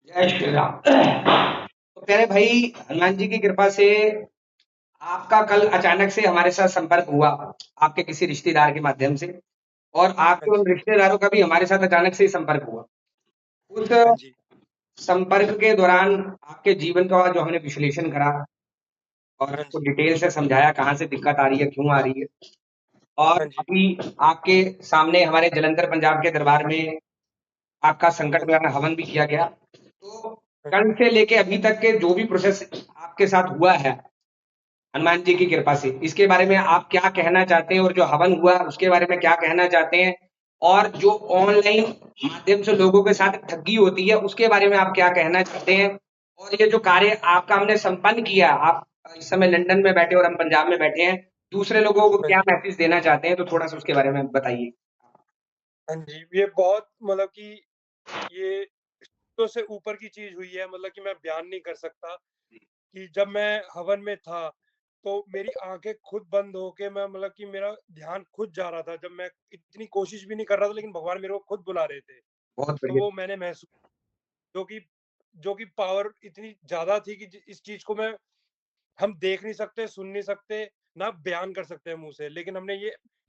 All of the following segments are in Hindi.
जय श्री राम। तो प्यारे भाई, हनुमान जी की कृपा से आपका कल अचानक से हमारे साथ संपर्क हुआ, आपके किसी रिश्तेदार के माध्यम से। और हाँ आपके उन जी, रिश्तेदारों का भी हमारे साथ अचानक से ही संपर्क हुआ। उस हाँ जी, संपर्क के दौरान आपके जीवन का जो हमने विश्लेषण करा और हाँ आपको जी, डिटेल से समझाया कहाँ से दिक्कत आ रही है, क्यों आ रही है। और हाँ जी, अभी आपके सामने हमारे जलंधर पंजाब के दरबार में आपका संकट हाँ जी, निवारण हवन भी किया गया। तो हाँ कल जी, से लेके अभी तक के जो भी प्रोसेस आपके साथ हुआ है हनुमान जी की कृपा से, इसके बारे में आप क्या कहना चाहते हैं? और जो हवन हुआ उसके बारे में क्या कहना चाहते हैं? और जो ऑनलाइन माध्यम से लोगों के साथ ठगी होती है उसके बारे में आप क्या कहना चाहते हैं? और ये जो कार्य आपका हमने संपन्न किया, आप इस समय लंदन में बैठे और हम पंजाब में बैठे हैं, दूसरे लोगों को हाँ क्या जी, मैसेज देना चाहते हैं? तो थोड़ा सा उसके बारे में बताइए। हाँ जी। ये बहुत मतलब कि ये तो से ऊपर की चीज़ हुई है, मतलब कि मैं बयान नहीं कर सकता कि जब मैं हवन में था, तो मेरी आँखें खुद बंद होके मैं मतलब कि मेरा ध्यान खुद जा रहा था। जब मैं इतनी कोशिश भी नहीं कर रहा था, लेकिन भगवान मेरे को खुद बुला रहे थे। बहुत तो बढ़िया। वो मैंने महसूस, जो कि जो कि पावर इतनी ज़्यादा थी कि इस चीज़ को मैं हम देख नहीं सकते, सुन नहीं सकते, ना बयान कर सकते हैं मुँह से, लेकिन हमने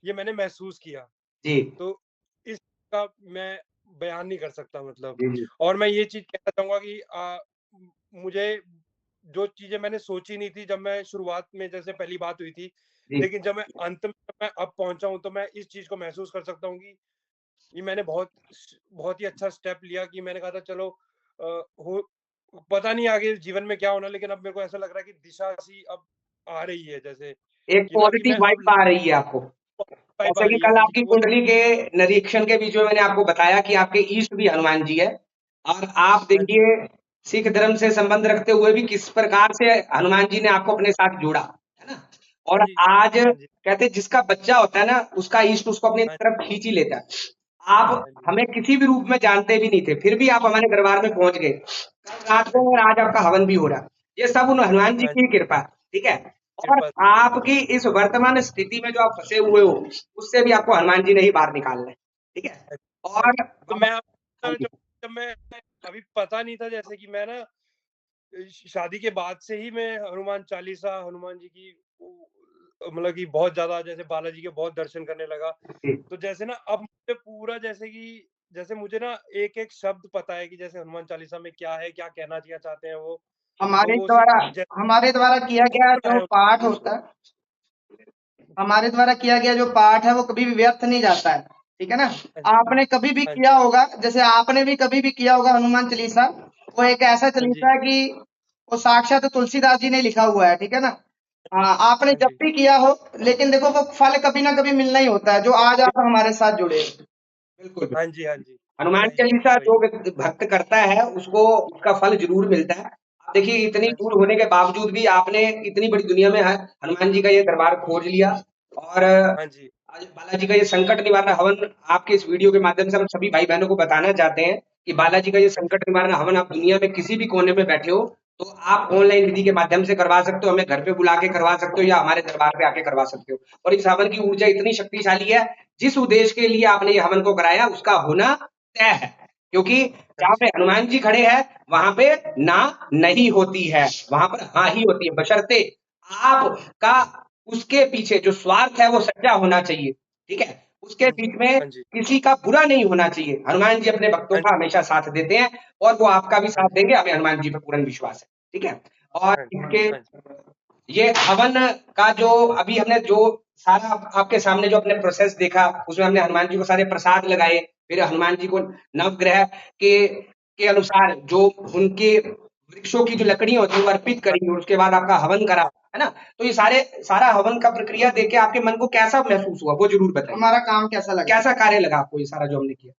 ये मैंने महसूस किया। जी। तो इसका मैं बयान नहीं कर सकता मतलब। जी, जी। और मैं ये चीज़ कहना चाहूँगा कि मुझे जो चीज़ें मैंने सोची नहीं थी जब मैं शुरुआत में जैसे पहली बात हुई थी, जी। लेकिन जब मैं अंत में जब मैं अब पहुँचा हूँ, तो मैं इस चीज़ को महसूस कर सकता हूँ कि ये मैंने बहुत ही अच्छा स्टेप लिया कि मैंने कहा था चलो हो पता नहीं आगे जीवन में क्या होना, लेकिन अब मेरे को ऐसा लग रहा है कि दिशा सी अब आ रही है, जैसे एक कि ना कि पॉजिटिव मैं अब वाइब आ रही है आपको। वाइब जैसे आ कि रही है। कल हाँ जी, आपकी वो कुंडली के निरीक्षण के बीच में मैंने आपको बताया कि आपके ईष्ट भी हनुमान जी है। और आप हाँ जी, देखिए, सिख धर्म से संबंध रखते हुए भी किस प्रकार से हनुमान जी ने आपको अपने साथ जोड़ा, है ना? हाँ और जी, आज हाँ जी, कहते हैं जिसका बच्चा होता है ना, उसका इष्ट उसको अपनी हाँ तरफ खींच ही लेता है। आप जी, हमें किसी भी रूप में जानते भी नहीं थे, फिर भी आप हमारे दरबार में पहुंच गए। कल रात हाँ को और जी, आज आपका हवन भी हो रहा है। ये सब उन हनुमान जी हाँ की ही जी, कृपा है, ठीक है? और कृपा आपकी इस वर्तमान स्थिति में जो आप फंसे हुए हो, उससे भी आपको हनुमान जी ने ही बाहर निकालना है, ठीक है? है। हाँ और जी, तो बाबा। मैं हाँ जब जी। जब मैं अभी पता नहीं था, जैसे कि मैं ना शादी के बाद से ही मैं हनुमान चालीसा, हनुमान जी की मतलब कि बहुत ज़्यादा जैसे बालाजी के बहुत दर्शन करने लगा। जी। तो जैसे ना अब मुझे पूरा जैसे कि जैसे मुझे ना एक-एक शब्द पता है कि जैसे हनुमान चालीसा में क्या है, क्या कहना चाहते हैं वो। तो हमारे वो सी द्वारा जैसे हमारे द्वारा किया गया सुना जो है। पाठ होता है, हमारे द्वारा किया गया जो पाठ है वो कभी भी व्यर्थ नहीं जाता है, ठीक है ना? हाँ जी, आपने कभी भी हाँ जी, किया होगा, जैसे आपने भी कभी भी किया होगा हनुमान चालीसा। वो एक ऐसा हाँ जी, चालीसा है कि वो साक्षात तुलसीदास जी ने लिखा हुआ है, ठीक है ना? हाँ, आपने हाँ जब जी, भी किया हो, लेकिन देखो वो फल कभी ना कभी मिलना ही होता है, जो आज आप हमारे साथ जुड़े हो। बिल्कुल। हाँ जी, हाँ जी। हनुमान वही, चालीसा वही। जो व्यक्ति भक्त करता है उसको उसका फल जरूर मिलता है। आप देखिए, इतनी हाँ जी, दूर होने के बावजूद भी आपने इतनी बड़ी दुनिया में हनुमान जी का ये दरबार खोज लिया। और हाँ जी, आज बालाजी का ये संकट निवारण हवन आपके इस वीडियो के माध्यम से हम सभी भाई बहनों को बताना चाहते हैं कि बालाजी का ये हाँ जी, संकट निवारण हवन आप दुनिया में किसी भी कोने में बैठे हो तो आप ऑनलाइन विधि के माध्यम से करवा सकते हो, हमें घर पे बुला के करवा सकते हो या हमारे दरबार पे आके करवा सकते हो। और इस हवन की ऊर्जा इतनी शक्तिशाली है, जिस उद्देश्य के लिए आपने ये हवन को कराया उसका होना तय है। क्योंकि हाँ जहाँ जी, पे हनुमान जी खड़े हैं वहां पे ना नहीं होती है, वहां पर हाँ ही होती है, बशर्ते आपका उसके पीछे जो स्वार्थ है वो सच्चा होना चाहिए, ठीक है? उसके हाँ जी, बीच में हाँ जी, किसी का बुरा नहीं होना चाहिए। हनुमान जी अपने भक्तों हाँ का जी, हमेशा साथ देते हैं और वो आपका भी हाँ साथ जी, देंगे, हमें हनुमान जी पे पूर्ण विश्वास है, ठीक है? और हाँ जी, इसके हाँ जी, ये हवन का जो अभी हमने जो सारा आपके सामने जो अपने प्रोसेस देखा, उसमें हमने हनुमान जी को सारे प्रसाद लगाए, फिर हनुमान जी को नवग्रह के के अनुसार जो उनके वृक्षों की जो लकड़ियां होती है वो अर्पित हाँ करी और उसके बाद आपका हवन करा, हाँ। है ना? तो ये सारा हवन का प्रक्रिया देख के आपके मन को कैसा महसूस हुआ, वो जरूर बताइए। हमारा काम कैसा लगा, कैसा कार्य लगा आपको ये सारा जो हमने किया?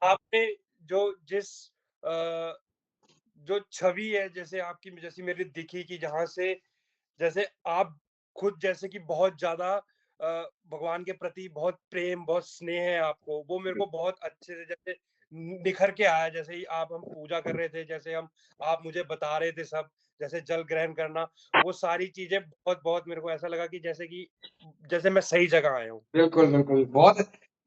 आपने जो जिस अ, जो छवि है जैसे आपकी जैसी मेरी दिखी कि जहाँ से जैसे आप खुद जैसे कि बहुत ज़्यादा भगवान के प्रति बहुत प्रेम, बहुत स्नेह है आपको, वो मेरे को बहुत अच्छे से जैसे निखर के आया। जैसे ही आप हम पूजा कर रहे थे, जैसे हम आप मुझे बता रहे थे सब, जैसे जल ग्रहण करना, वो सारी चीज़ें बहुत-बहुत मेरे को ऐसा लगा कि जैसे मैं सही जगह आया हूँ। बिल्कुल, बिल्कुल। बहुत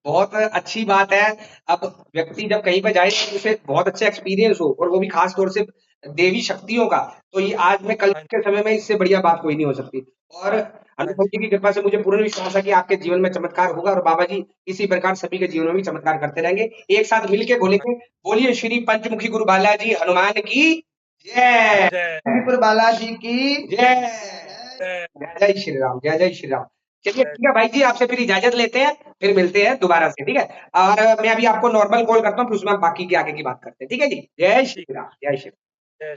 बहुत अच्छी बात है। अब व्यक्ति जब कहीं पे जाए तो उसे बहुत अच्छा एक्सपीरियंस हो, और वो भी खास तौर से देवी शक्तियों का, तो ये आज में कल हाँ के समय में इससे बढ़िया बात कोई नहीं हो सकती। और हाँ हनुमान जी। जी की कृपा से मुझे पूर्ण विश्वास है कि आपके जीवन में चमत्कार होगा, और बाबा जी इसी प्रकार सभी के जीवन में भी चमत्कार करते रहेंगे। एक साथ मिलके हाँ, बोलेंगे, बोलिए श्री पंचमुखी गुरु बालाजी हनुमान की जय। जय गुरु बालाजी की जय। जय जय जय श्री राम, जय जय श्री राम। चलिए जय। ठीक है भाई जी, आपसे फिर इजाजत लेते हैं, फिर मिलते हैं दोबारा से, ठीक है। और मैं अभी आपको नॉर्मल कॉल करता हूँ, फिर उसमें हम बाकी की आगे की बात करते हैं, ठीक है जी। जय ठीक। श्री राम, जय श्री राम। जय